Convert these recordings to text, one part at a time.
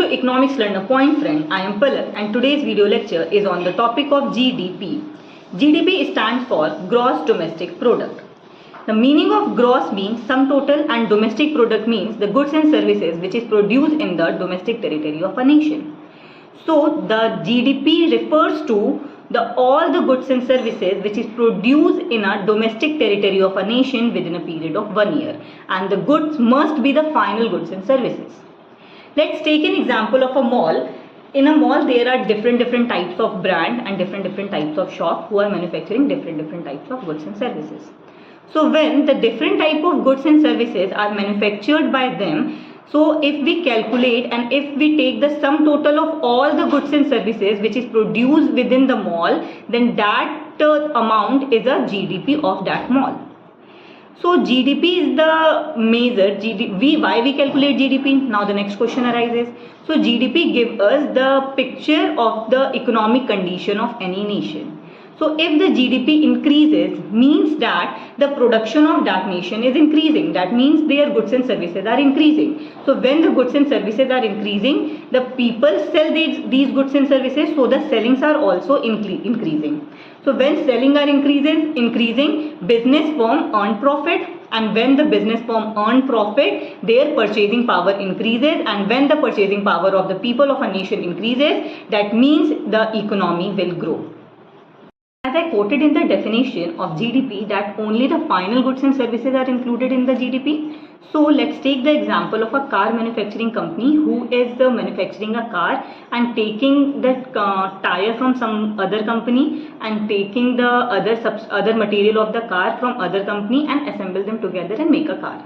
to Economics Learner Point Friend. I am Palak and today's video lecture is on the topic of GDP. GDP stands for Gross Domestic Product. The meaning of gross means sum total and domestic product means the goods and services which is produced in the domestic territory of a nation. So the GDP refers to all the goods and services which is produced in a domestic territory of a nation within a period of 1 year, and the goods must be the final goods and services. Let's take an example of a mall. In a mall there are different types of brand and different types of shop who are manufacturing different types of goods and services. So when the different type of goods and services are manufactured by them, so if we calculate and if we take the sum total of all the goods and services which is produced within the mall, then that amount is a GDP of that mall. So GDP is the measure. Why we calculate GDP? Now the next question arises. So GDP gives us the picture of the economic condition of any nation. So if the GDP increases, means that the production of that nation is increasing. That means their goods and services are increasing. So when the goods and services are increasing, the people sell these goods and services, so the sellings are also increasing. So when selling are increasing, business firm earn profit, and when the business firm earn profit, their purchasing power increases, and when the purchasing power of the people of a nation increases, that means the economy will grow. As I quoted in the definition of GDP that only the final goods and services are included in the GDP. So let's take the example of a car manufacturing company who is manufacturing a car and taking the tire from some other company and taking the other material of the car from other company and assemble them together and make a car.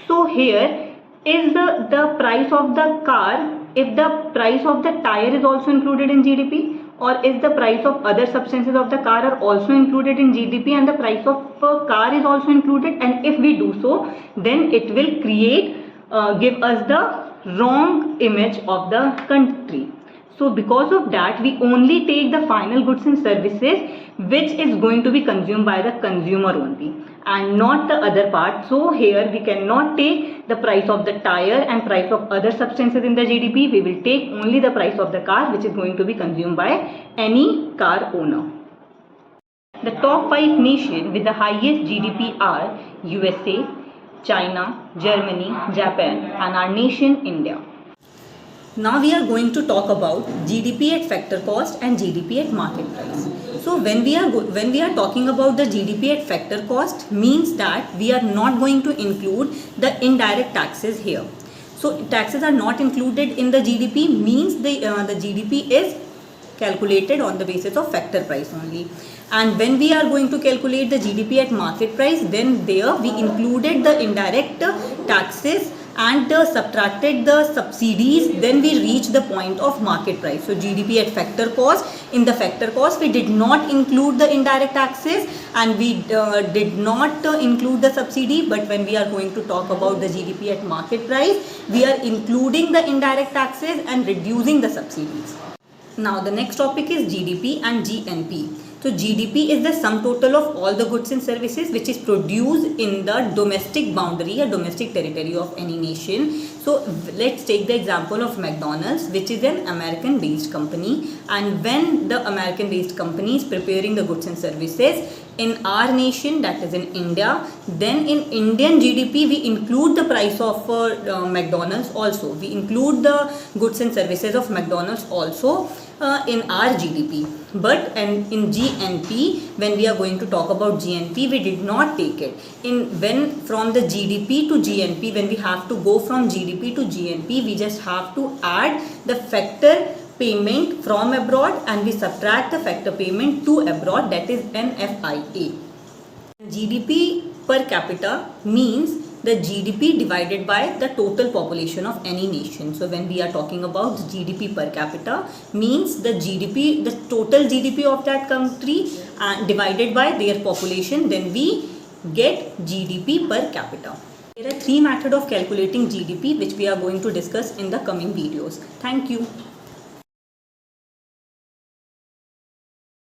So here is the price of the car, if the price of the tire is also included in GDP, or is the price of other substances of the car are also included in GDP and the price of a car is also included, and if we do so, then it will give us the wrong image of the country. So because of that, we only take the final goods and services which is going to be consumed by the consumer only and not the other part. So here we cannot take the price of the tire and price of other substances in the GDP. We will take only the price of the car which is going to be consumed by any car owner. The top 5 nations with the highest GDP are USA, China, Germany, Japan, and our nation India. Now we are going to talk about GDP at factor cost and GDP at market price. So when we are talking about the GDP at factor cost, means that we are not going to include the indirect taxes here. So taxes are not included in the GDP, means the GDP is calculated on the basis of factor price only. And when we are going to calculate the GDP at market price, then there we included the indirect taxes and subtracted the subsidies, then we reach the point of market price. So GDP at factor cost, in the factor cost we did not include the indirect taxes and we did not include the subsidy, but when we are going to talk about the GDP at market price, we are including the indirect taxes and reducing the subsidies. Now the next topic is GDP and GNP. So GDP is the sum total of all the goods and services which is produced in the domestic boundary or domestic territory of any nation. So let's take the example of McDonald's, which is an American based company, and when the American based company is preparing the goods and services in our nation, that is in India, then in Indian GDP we include the price of McDonald's also. We include the goods and services of McDonald's also in our GDP. But in GNP, when we are going to talk about GNP, we did not take it. When from the GDP to GNP, when we have to go from GDP to GNP, we just have to add the factor payment from abroad and we subtract the factor payment to abroad, that is NFIA. GDP per capita means the GDP divided by the total population of any nation. So when we are talking about GDP per capita, means the GDP, the total GDP of that country divided by their population, then we get GDP per capita. There are 3 methods of calculating GDP which we are going to discuss in the coming videos. Thank you.